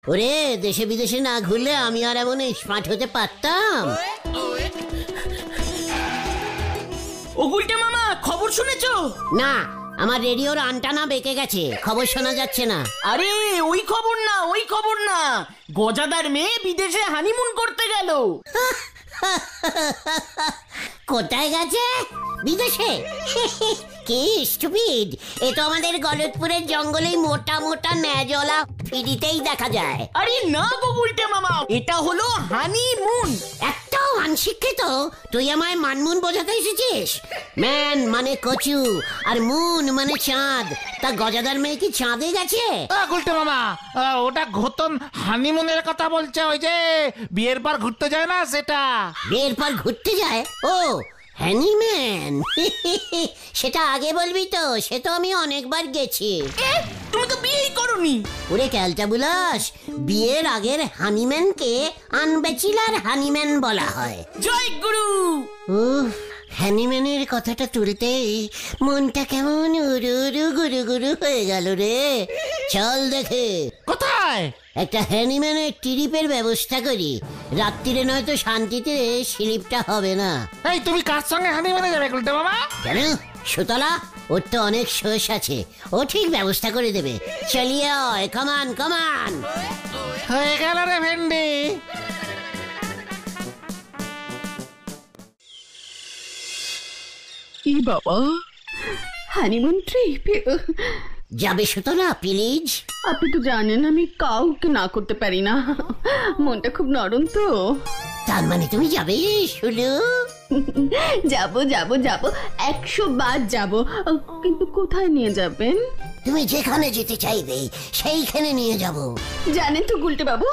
ওরে, দেশে বিদেশে না ঘুরলে আমি আর এমন স্মার্ট হতে পারতাম? ও গুলটে মামা, খবর শুনেছো? না, আমার রেডিওর আন্টানা বেঁকে গেছে, খবর শোনা যাচ্ছে না। আরে ওই খবর না, ওই খবর না, গজাদার মেয়ে বিদেশে হানিমুন করতে গেল। কোথায় গেছে? বিদেশে? কি স্টুপিড! এ তো আমাদের গলতপুরের জঙ্গলে মোটা মোটা ন্যাজলা ফিরিতেই দেখা যায়। আরে না গো গুলটে মামা, এটা হলো হানিমুন। একটাও অনশিক্ষিত তুই আমায় মানমুন বোঝাতে এসেছিস? ম্যান মানে কচু আর মুন মানে চাঁদ। তা গজাদার মেয়ে কি চাঁদে গেছে? গুলটে মামা, ওটা ঘোতন হানিমুনের কথা বলছে, ওই যে বিয়ের পর ঘুরতে যায় না সেটা। বিয়ের পর ঘুরতে যায়? ও হ্যানিম্যান, সেটা আগে বলবি তো, সে তো আমি অনেকবার গেছি। তুমি তো বিয়েই করোনি। ওরে ক্যালটা বুলাস, বিয়ের আগের হানিম্যানকে আনব্যাচেলার হানিম্যান বলা হয়। জয় গুরু। হ্যানিম্যানের কথাটা তুলতেই মনটা কেমন উড়ু উড়ু গুরু গুরু হয়ে গেল রে। চল দেখে। কোথায়? একটা হ্যানিম্যানের ট্রিপের ব্যবস্থা করি, রাত্রিরে নয়তো শান্তিতে স্লিপটা হবে না। এই তুমি কার সঙ্গে হানিমুনে যাবে গুলটে মামা? কেন? সুতলা, ওর তো অনেক শোষ আছে, ও ঠিক ব্যবস্থা করে দেবে। চলিয়ে আয়, কমান কমান। হয়ে গেল রে ভেন্ডি। কি বাবা, হানিমুন ট্রিপ যাবে সুতলা প্লিজ? আপনি তো জানেন আমি কাউকে না করতে পারি না, মনটা খুব নরম তো। তার মানে তুমি যাবে শুলু? যাব যাব যাব, 100 বার যাব, কিন্তু কোথায় নিয়ে যাবেন? তুমি যেখানে যেতে চাইবে সেইখানে নিয়ে যাব। জানেন তো গুলটে বাবু,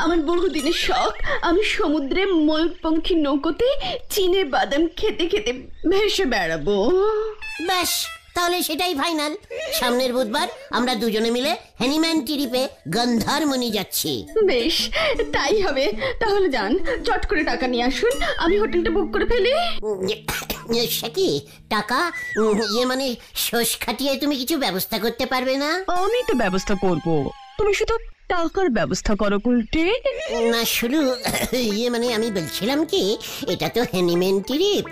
আমার বহুদিনের শখ, আমি সমুদ্রে ময়ূরপঙ্খী নৌকোতে চীনের বাদাম খেতে খেতে ভেসে বেড়াবো। ব্যাস, তাহলে সেটাই ফাইনাল। সামনের বুধবার আমরা দুজনে মিলে হ্যানিম্যান ট্রিপে গন্ধারমণি যাচ্ছি। বেশ, তাই হবে। তাহলে যান, চট করে টাকা নিয়ে আসুন, আমি হোটেলটা বুক করে ফেলি। সে কি টাকা? ইয়ে মানে শোষ খাটিয়ে তুমি কিছু ব্যবস্থা করতে পারবে না? আমি তো ব্যবস্থা করব, তুমি শুধু টাকার ব্যবস্থা করো গুলটে। না শুরু, ইয়ে মানে আমি বলছিলাম কি, এটা তো হ্যানিম্যান ট্রিপ,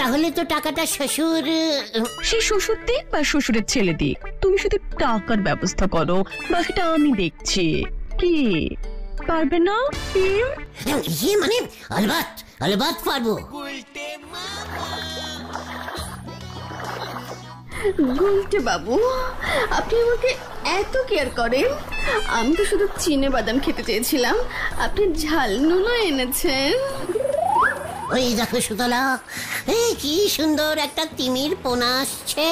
তাহলে তো টাকাটা শ্বশুর। সে শ্বশুর দিক বা শ্বশুরের ছেলে দিক, তুমি শুধু টাকার ব্যবস্থা করো, বাকিটা আমি দেখছি। কি পারবে না? ইয়ে মানে আলবাত আলবাত পারবো। গুলটে বাবু, আপনি আমাকে এত কেয়ার করেন। আমি তো শুধু চীনে বাদাম খেতে চেয়েছিলাম, আপনি ঝাল নুনও এনেছেন। ওই দেখো সুতলা, এই কি সুন্দর একটা তিমির পোনা আসছে।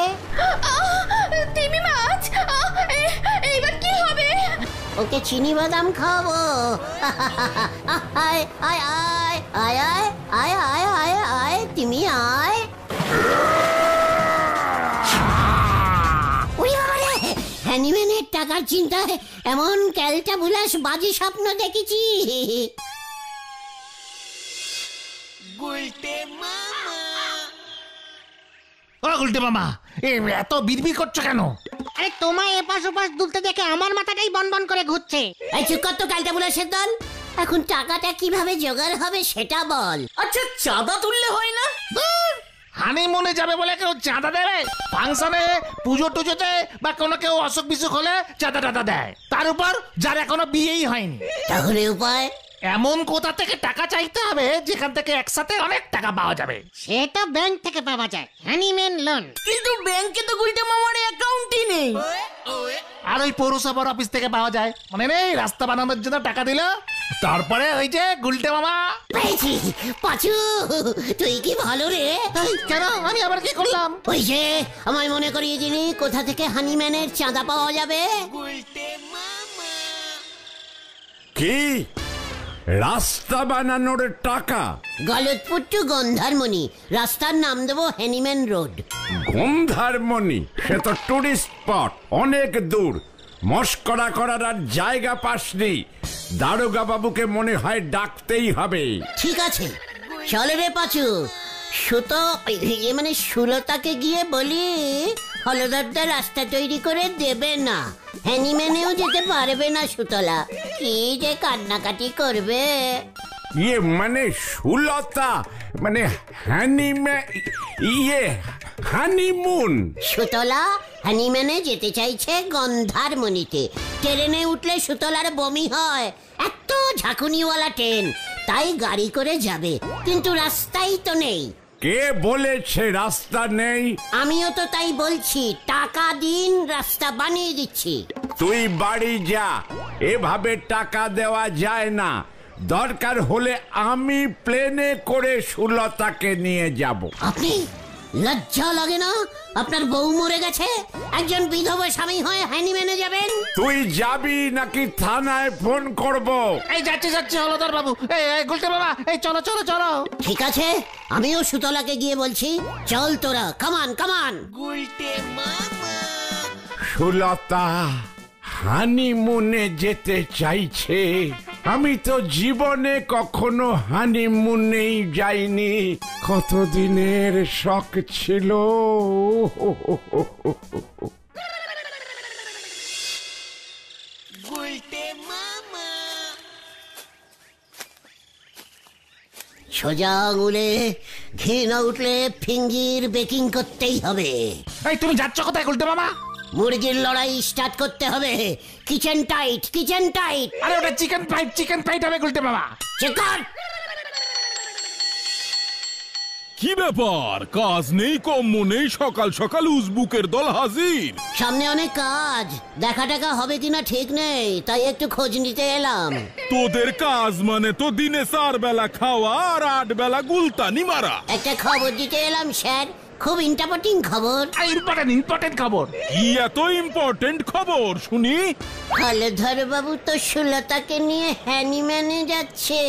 তিমি মাছ, এইবার কি হবে? ওকে চিনি বাদাম খাবো। আয় আয় আয় আয় আয় আয় আয় আয় তিমি আয়। হ্যানিম্যানের টাকার চিন্তায় এমন ক্যালটা বুলাস বাজে স্বপ্ন দেখেছি। গুলটে মামা, এত বিড়বিড় করছো কেন? আরে তোমায় এপাশ ওপাশ দুলতে দেখে আমার মাথাটাই বনবন করে ঘুরছে। এই চুপ কর তো ক্যালটা বুলাসের দল। এখন টাকাটা কিভাবে জোগাড় হবে সেটা বল। আচ্ছা, চাঁদা তুললে হয় না? হানিমুনে যাবে বলে কেউ চাঁদা দেবে? ফাংশনে, পুজো টুজোতে বা কোনো কেউ অসুখ বিসুখ হলে চাঁদা টাদা দেয়, তার উপর যার এখনো বিয়েই হয়নি। তাহলে উপায়? এমন কোথা থেকে টাকা চাইতে হবে যেখান থেকে একসাথে অনেক টাকা পাওয়া যাবে। সে তো ব্যাংক থেকে পাওয়া যায়, হ্যানিম্যান লোন। কিন্তু ব্যাংকে তো গুলটে মামার অ্যাকাউন্টই নেই। আর ওই পৌরসভার অফিস থেকে পাওয়া যায়, মানে নেই? রাস্তা বানানোর জন্য টাকা দিল, তারপরে ওই যে গুলটে মামা। পেয়েছি পাচু, তুই কি ভালো রে। কেন, আমি আবার কি করলাম? ওই যে আমায় মনে করিয়ে দিলি কোথা থেকে হানিম্যানের চাঁদা পাওয়া যাবে। কি রাস্তা বানানোর টাকা? গলতপুর টু গন্ধারমণি, রাস্তার নাম দেবো হ্যানিম্যান রোড। গন্ধারমণি সে তো টুরিস্ট স্পট, অনেক দূর। মস্করা করার আর জায়গা পাসনি। দারোগা বাবুকে মনে হয় ডাকতেই হবে। ঠিক আছে, চলে রে পাচু। সুতো মানে সুলতাকে গিয়ে বলি হলদরদা রাস্তা তৈরি করে দেবে না, হ্যানিম্যানেও যেতে পারবে না সুতলা। কি যে কান্নাকাটি করবে। ইয়ে মানে সুলতা, মানে হানিমুন। সুতলা হানিম্যানে যেতে চাইছে গন্ধারমণিতে। ট্রেনে উঠলে সুতলার বমি হয়, এত ঝাঁকুনিওয়ালা ট্রেন, তাই গাড়ি করে যাবে, কিন্তু রাস্তাই তো নেই। কে বলেছে রাস্তা নেই? আমিও তো তাই বলছি, টাকা দিন রাস্তা বানিয়ে দিচ্ছি। তুই বাড়ি যা, এভাবে টাকা দেওয়া যায় না। দরকার হলে আমি প্লেনে করে সুলতাকে নিয়ে যাব। আপনি লজ্জা লাগে না? আপনার বউ মরে গেছে, একজন বিধবা স্বামী হয়ে হ্যানিম্যানে যাবেন? তুই যাবি নাকি থানায় ফোন করব? এই যাচ্ছি হলদর বাবু। এই গুলটে বাবা, এই চলো চলো চলো। ঠিক আছে, আমিও সুতলাকে গিয়ে বলছি, চল তোরা, কামান কামান। সুলতা হানিমুনে যেতে চাইছে। আমি তো জীবনে কখনো হানিমুনেই যাইনি। কতদিনের শখ ছিল। সোজা আঙুলে ঘি না উঠলে ফিঙ্গির বেকিং করতেই হবে। এই তুমি যাচ্ছ কোথায় গুলটে বাবা? মুরগির লড়াই স্টার্ট করতে হবে। Kitchen tight, kitchen tight. আরে ওটা চিকেন ফ্রাইড হবে গুলটে বাবা। চেক কর। কি ব্যাপার, কাজ নেই কম্ম নেই, সকাল সকাল উজবুকের দল হাজির। সামনে অনেক কাজ, দেখা টাকা হবে কিনা ঠিক নেই, তাই একটু খোঁজ নিতে এলাম। তোদের কাজ মানে তো দিনে 4 বেলা খাওয়া আর 8 বেলা গুলতানি মারা। একটা খবর দিতে এলাম স্যার, খুব ইম্পর্টেন্ট খবর। ইম্পর্টেন্ট খবর। কি এত ইম্পর্টেন্ট খবর শুনি? হলধর বাবু তো সুলতাকে নিয়ে হ্যানিম্যানে যাচ্ছে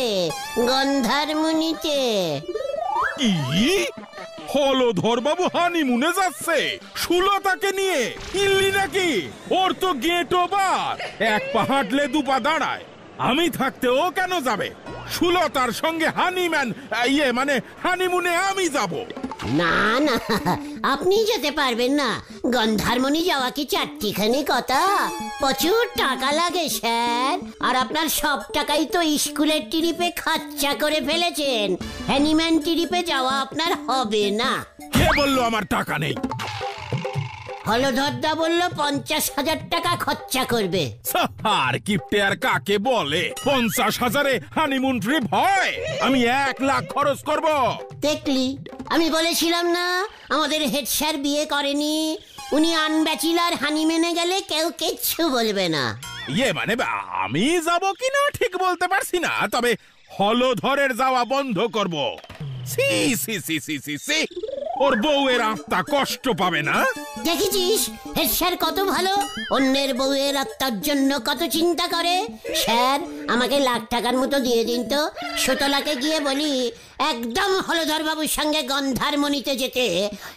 গন্ধারমণিতে। কি? হলধর বাবু হানিমুনে যাচ্ছে সুলতাকে নিয়ে? ইল্লি নাকি? ওর তো গেট ওভার, 1 পা হাঁটলে 2 পা দাঁড়ায়। আমি থাকতে ও কেন যাবে? সুলতার সঙ্গে মানে হানিমুনে আমি যাব। না না, আপনি যেতে পারবেন না। গন্ধারমণি যাওয়া কি চারটিখানি কথা? প্রচুর টাকা লাগে স্যার, আর আপনার সব টাকাই তো স্কুলের ট্রিপে খরচা করে ফেলেছেন। হ্যানিম্যান ট্রিপে যাওয়া আপনার হবে না। কে বললো আমার টাকা নেই? হলধরদা বলল 50,000 টাকা খরচা করবে। আর কিপটে আর কাকে বলে? 50,000-এ হানিমুন ট্রিপ হয়? আমি 1 লাখ খরচ করব। দেখলি, আমি বলেছিলাম না আমাদের হেড স্যার বিয়ে করেনি, উনি আনব্যাচেলার, হানিম্যানে গেলে কেউ কিচ্ছু বলবে না। মানে আমি যাব কিনা ঠিক বলতে পারছি না, তবে হলধরের যাওয়া বন্ধ করব। সি সি সি সি সি সি, ওর বউয়ের আত্মা কষ্ট পাবে না? দেখেছিস হেড স্যার কত ভালো, অন্যের বউয়ের আত্মার জন্য কত চিন্তা করে। স্যার আমাকে 1 লাখ টাকার মতো দিয়ে দিন তো, সুতলাকে গিয়ে বলি একদম হলধর বাবুর সঙ্গে গন্ধারমণিতে যেতে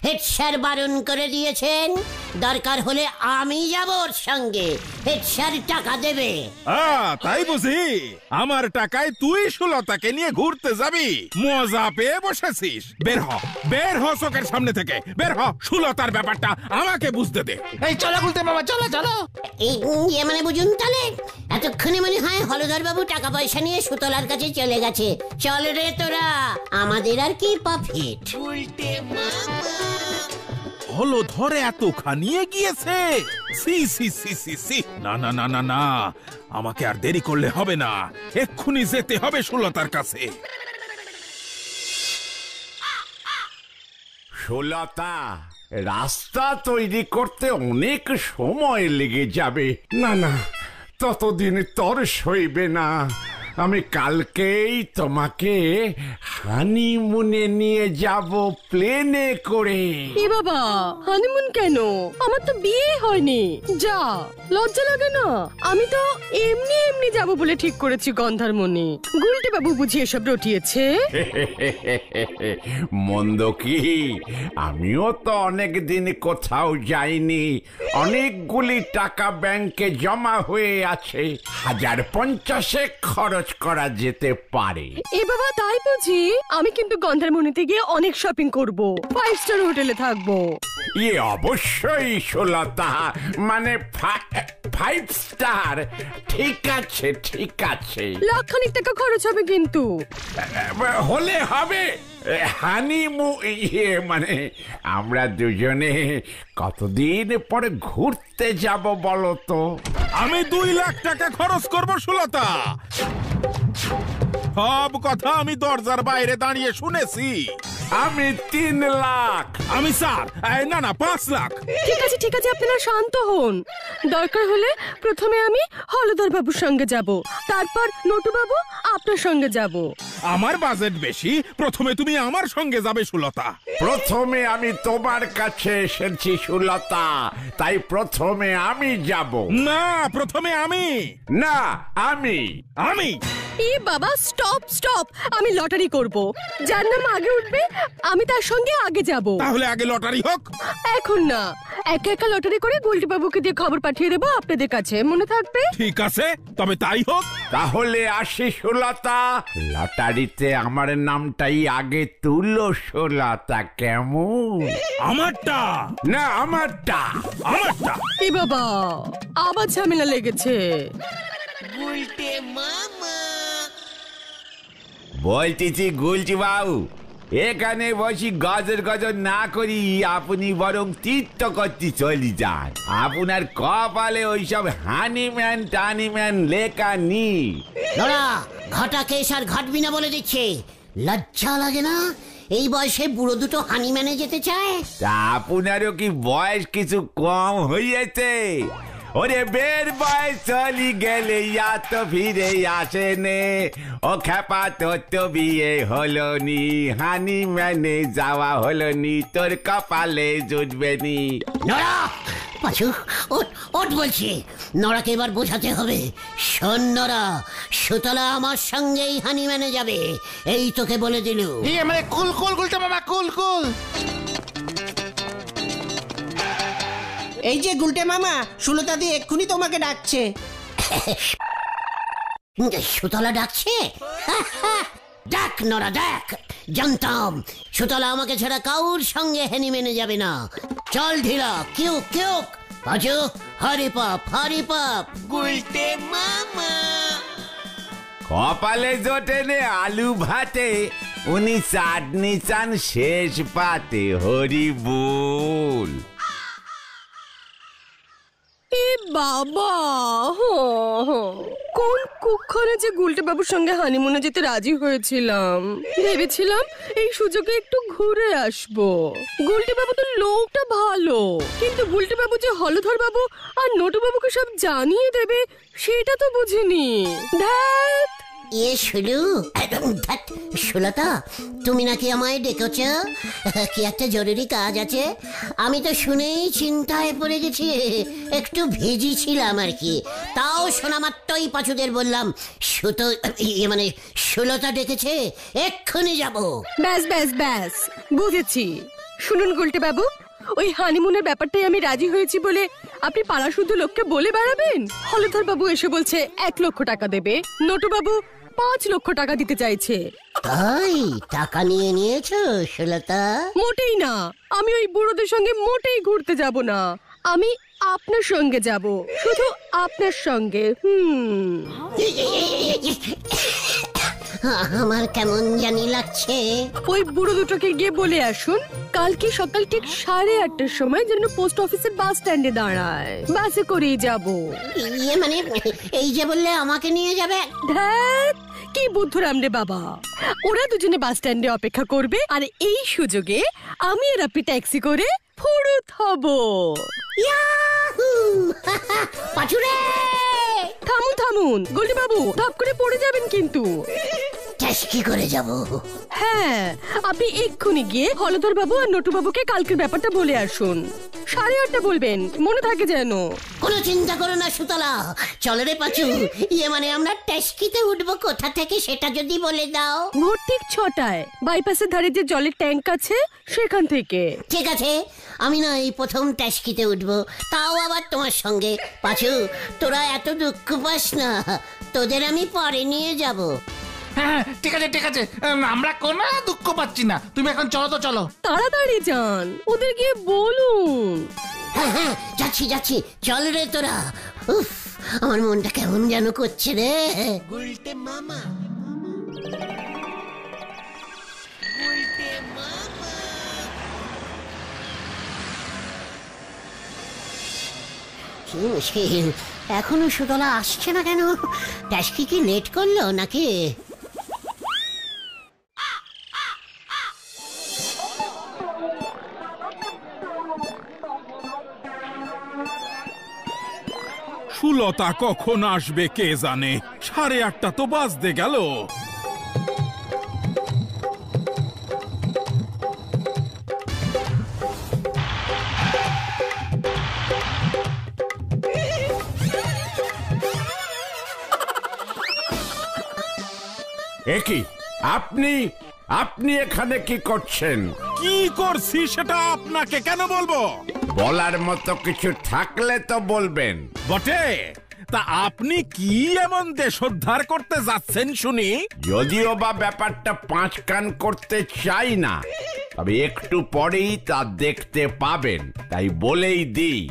হেড স্যার বারণ করে দিয়েছেন। দরকার হলে আমি যাব ওর সঙ্গে, হেড স্যার টাকা দেবে। তাই বুঝি? আমার টাকায় তুই সুলতাকে নিয়ে ঘুরতে যাবি? মজা পেয়ে বসেছিস? বের হ চোখের সামনে থেকে, বের হ। সুলতার ব্যাপারটা আমাকে বুঝতে দে। এই চলো গুলটে বাবা, চলো চলো। এই মানে বুঝুন তাহলে, এতক্ষণে মনে হয় হলধর বাবু টাকা পয়সা নিয়ে সুতলার কাছে চলে গেছে। চল রে তোরা, আমাদের আর কি প্রফিট। হলধরে এতখানি গিয়েছে? সি সি সি সি সি, না না না না না, আমাকে আর দেরি করলে হবে না, এক্ষুনি যেতে হবে সুলতার কাছে। সুলতা, রাস্তা তৈরি করতে অনেক সময় লেগে যাবে। না, ততদিন তোর সইবে না। আমি কালকেই তোমাকে হানিমুনে নিয়ে যাব প্লেনে করে। এ বাবা, হানিমুন কেন? আমার তো বিয়ে হয়নি। যা, লজ্জা লাগে না? আমি তো এমনি যাব বলে ঠিক করেছি গন্ধারমণি। গুলটে বাবু বুঝি এসব রটিয়েছে? মন্দ কি? আমিও তো অনেক দিন কোথাও যাইনি। অনেকগুলি টাকা ব্যাংকে জমা হয়ে আছে, 1,050 খরচ খরচ করা যেতে পারে। এ বাবা তাই বুঝি? আমি কিন্তু গন্ধারমণিতে গিয়ে অনেক শপিং করব, 5 স্টার হোটেলে থাকবো। অবশ্যই সুলতা, মানে 5 স্টার। ঠিক আছে ঠিক আছে, লাখখানিক টাকা খরচ হবে কিন্তু। হলে হবে। মানে আমরা দুজনে কতদিন পরে ঘুরতে যাব বলো তো? আমি 2 লাখ টাকা খরচ করব সুলতা। সব কথা আমি দরজার বাইরে দাঁড়িয়ে শুনেছি। আমি 3 লাখ। আমি স্যার না 5 লাখ। ঠিক আছে আপনারা শান্ত হন। দরকার হলে প্রথমে আমি হলধর বাবুর সঙ্গে যাব, তারপর নটু বাবু আপনার সঙ্গে যাব। আমার বাজেট বেশি, প্রথমে তুমি আমার সঙ্গে যাবে সুলতা। প্রথমে আমি তোমার কাছে এসেছি সুলতা, তাই প্রথমে আমি যাব। না, প্রথমে আমি। না, আমি। এ বাবা স্টপ, আমি লটারি করব। যার নাম আগে উঠবে আমি তার সঙ্গে আগে যাব। তাহলে আগে লটারি হোক। এখন না, একা লটারি করে গোলটি বাবুকে দিয়ে খবর পাঠিয়ে দেবো আপনাদের কাছে, মনে থাকবে? ঠিক আছে, তবে তাই হোক। তাহলে আসি সুলতা, লটারিতে আমার নামটাই আগে তুলো সুলতা, কেমন? আমারটা না, আমারটা। এ বাবা আবার ঝামেলা লেগেছে। বলতেছি গুলছি বাবু, এখানে বসি গজর না করি, আপনি বরং তীর্থ করতে চলে যান। আপনার কপালে ওইসব হানিম্যান টানিম্যান লেখা নি। নোরা, ঘটা কেস আর ঘটবি না বলে দিচ্ছে। লজ্জা লাগে না? এই বয়সে বুড়ো দুটো হানিম্যানে যেতে চায়। তা আপনারও কি বয়স কিছু কম হইয়াছে? ওরে বের বয়স চলি গেলে তো ফিরে আসে নে। ও খেপা তোর তো বিয়ে হলো নি, হানিম্যানে যাওয়া হলো নি, তোর কপালে জুটবে নি। নোরা, পাঁচু ওট বলছি। নোরাকে এবার বোঝাতে হবে। শোন নোরা, সুতলা আমার সঙ্গেই হানিম্যানে যাবে, এই তোকে বলে দিল। মানে কুল গুলটে মামা, কুল। এই যে গুলটে মামা, সুলতা দি এক্ষুনি তোমাকে ডাকছে। সুতলা ডাকছে? ডাক নোরা ডাক। জানতাম সুতলা আমাকে ছাড়া কাউর সঙ্গে হানিম্যানে যাবে না। চল ঢিলা, কিউ পাঁচু, হরি পাপ। গুলটে মামা কপালে জোটে নে আলু ভাতে, উনি চাটনি চান শেষ পাতে, হরি বল। এ বাবা, কোন কুক্ষণে যে গুলটে বাবুর সঙ্গে হানিমুনে যেতে রাজি হয়েছিলাম। ভেবেছিলাম এই সুযোগে একটু ঘুরে আসবো। গুলটে বাবু তো লোকটা ভালো, কিন্তু গুলটে বাবু যে হলধর বাবু আর নটু বাবুকে সব জানিয়ে দেবে সেটা তো বুঝিনি। ধ্যাৎ। সুলতা, তুমি নাকি আমায় ডেকেছ? কি একটা জরুরি কাজ আছে? আমি তো শুনেই চিন্তায় পড়ে গেছি, একটু ভেজিছিলাম আর কি। তাও শোনা মাত্রই পাঁচুদের বললাম মানে সুলতা ডেকেছে, এক্ষুনি যাব। ব্যাস বুঝেছি। শুনুন গুলটে বাবু, ওই হানিমুনের ব্যাপারটাই আমি রাজি হয়েছি বলে আপনি পাড়া শুদ্ধ লোককে বলে বেড়াবেন? হলধর বাবু এসে বলছে 1 লক্ষ টাকা দেবে, নটু বাবু 5 লক্ষ টাকা দিতে চাইছে। তাই টাকা নিয়েছো সুলতা? মোটেই না, আমি ওই বুড়োদের সঙ্গে মোটেই ঘুরতে যাব না। আমি আপনার সঙ্গে যাব, শুধু আপনার সঙ্গে। আমার কেমন জানি লাগছে। ওই বুড়ো দুটোকে গিয়ে বলে আসুন কালকে সকাল ঠিক 8:30টার সময় যেন পোস্ট অফিসের বাস স্ট্যান্ডে দাঁড়ায়, বাসে করেই যাব। মানে এই যে বললে আমাকে নিয়ে যাবে? ধ্যাৎ, কি বুদ্ধুরাম রে বাবা। ওরা দুজনে বাস স্ট্যান্ডে অপেক্ষা করবে, আর এই সুযোগে আমি আর আপনি ট্যাক্সি করে ফুরুত হব। পাঁচুরে, থামুন গুলটে বাবু, ধাপ করে পড়ে যাবেন কিন্তু। কি করে যাব? হ্যাঁ, আপনি এক্ষুনি গিয়ে হলধর বাবু আর নটু বাবুকে কালকের ব্যাপারটা বলে আসুন। 8:30 বলবেন, মনে থাকে যেন। কোনো চিন্তা করো না সুতলা, চলো রে পাঁচু। মানে আমরা ট্যাক্সিতে উঠবো কোথা থেকে সেটা যদি বলে দাও। ভোর ঠিক 6টায় বাইপাসের ধারে যে জলের ট্যাঙ্ক আছে সেখান থেকে। ঠিক আছে, আমি না এই প্রথম ট্যাক্সিতে উঠবো, তাও আবার তোমার সঙ্গে। পাঁচু, তোরা এত দুঃখ পাস না, তোদের আমি পরে নিয়ে যাব। হ্যাঁ ঠিক আছে ঠিক আছে, আমরা কোনো দুঃখ পাচ্ছি না, তুমি এখন চলো তো চলো। তাড়াতাড়ি যান, ওদের গিয়ে বলুন। হ্যাঁ হ্যাঁ যাচ্ছি যাচ্ছি, চল রে তোরা। উফ, আমার মনটা কেমন যেন করছে রে। উল্টে মামা কি মুশকিল, এখনো সুতলা আসছে না কেন? ট্যাস্কি কি লেট করলো নাকি? সুলতা কখন আসবে কে জানে, 8:30 তো বাজতে গেল। একই আপনি আপনি এখানে কি করছেন? কি করছি সেটা আপনাকে কেন বলবো? বলার মতো কিছু থাকলে তো বলবেন। বটে, তা আপনি কি এমন দেশোদ্ধার করতে যাচ্ছেন শুনি? যদিও বা ব্যাপারটা 5 কান করতে চাই না, তবে একটু পরেই তা দেখতে পাবেন। তাই বলেই দিই,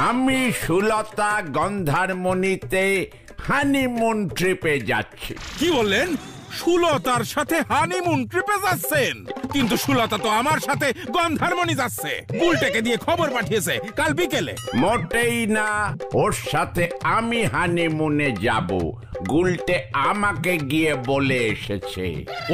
আমি সুলতা গন্ধারমণিতে হানিমুন ট্রিপে যাচ্ছি। কি বললেন? সুলতার সাথে হানিমুন ট্রিপে যাচ্ছেন? কিন্তু সুলতা তো আমার সাথে গন্ধারমণি যাচ্ছে, উল্টেকে দিয়ে খবর পাঠিয়েছে কাল বিকেলে। মোটেই না, ওর সাথে আমি হানিমুনে যাব, গুলটে আমাকে গিয়ে বলে এসেছে।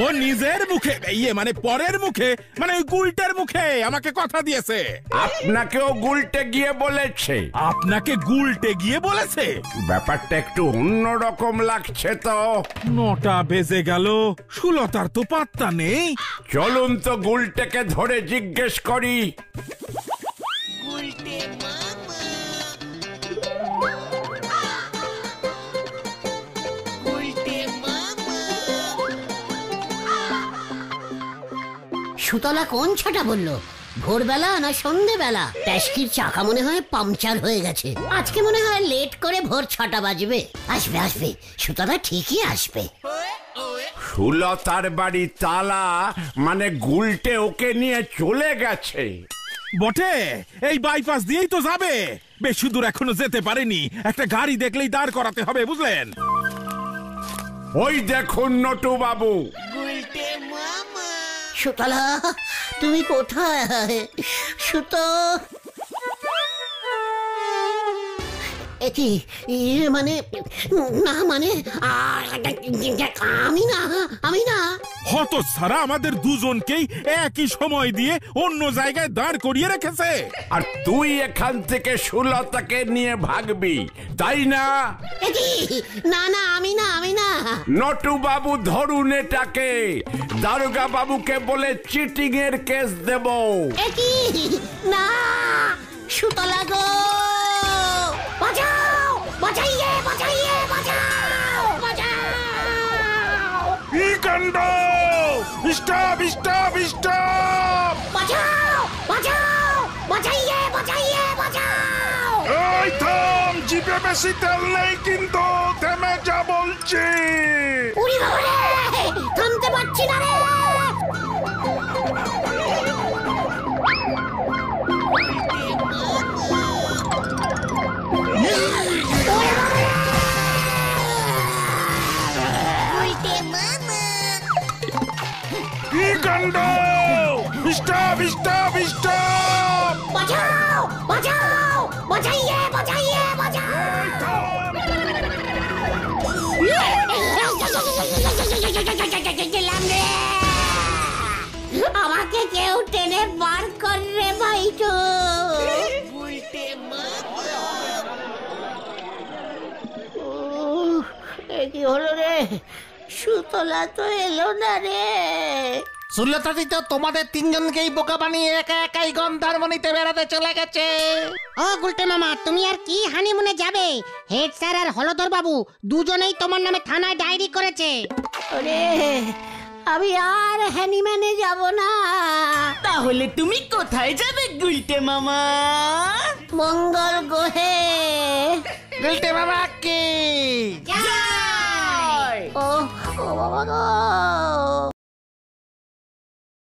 ও নিজের মুখে, মানে পরের মুখে, মানে ওই গুলটের মুখে আমাকে কথা দিয়েছে। আপনাকেও গুলটে গিয়ে বলেছে? আপনাকে গুলটে গিয়ে বলেছে? ব্যাপারটা একটু অন্যরকম লাগছে তো। 9টা বেজে গেল, সুলতার তো পাত্তা নেই। চলুন তো গুলটেকে ধরে জিজ্ঞেস করি। উল্টে মামা উল্টে মামা সুতলা কোন ছটা বললো? ভোরবেলা না সন্ধেবেলা? ট্যাস্কির চাকা মনে হয় পাংচার হয়ে গেছে, আজকে মনে হয় লেট করে ভোর 6টা বাজবে। আসবে আসবে, সুতলা ঠিকই আসবে। সুলতার বাড়ি তালা, মানে গুলটে ওকে নিয়ে চলে গেছে। বটে, এই বাইপাস দিয়েই তো যাবে, বেশি দূর এখনো যেতে পারেনি। একটা গাড়ি দেখলেই দাঁড় করাতে হবে, বুঝলেন? ওই দেখুন নটু বাবু। উল্টে মামা সুতলা, তুমি কোথায়? সুতো একই মানে না, মানে আমি না হতচ্ছাড়া আমাদের দুজনকেই একই সময় দিয়ে অন্য জায়গায় দাঁড় করিয়ে রেখেছে। আর তুই এখান থেকে সুলতাকে নিয়ে ভাগবি, তাই না? না না, আমি না। নটু বাবু ধরুন এটাকে, দারোগা বাবুকে বলে চিটিং এর কেস দেব। না, সুতলা গো, বাঁচাও, বাঁচাইয়ে, বাঁচাইয়ে, বাঁচাও, বাঁচাও। কি কাণ্ড! Stop stop stop! বাঁচাও, বাঁচাও, বাঁচাইয়ে, বাঁচাইয়ে, বাঁচাও। এই থাম, জিপে বেশি তেল নেই কিন্তু, থেমে যা বলছি। উড়ি বাবা রে, থামতে পারছি না রে। উল্টে মামা কি কাণ্ড! Stop stop stop! বাঁচাও, বাঁচাও, বাঁচাইয়ে, বাঁচাইয়ে, বাঁচাও। আমাকে কেউ টেনে বার কর রে ভাইটো। উল্টে মামা কি হলো রে? সুতলা তো এলো না রে। সুলতাদি তো তোমাদের 3জনকেই বোকা বানিয়ে একা একাই গন্ধারমণিতে বেড়াতে চলে গেছে। ও গুলটে মামা, তুমি আর কি হানিমুনে যাবে? হেড স্যার আর হলধর বাবু দুজনেই তোমার নামে থানায় ডায়েরি করেছে। ওরে, আমি আর হ্যানিম্যানে যাব না। তাহলে তুমি কোথায় যাবে গুলটে মামা? মঙ্গল গ্রহে। গুলটে মামা কি? ও বাবা গো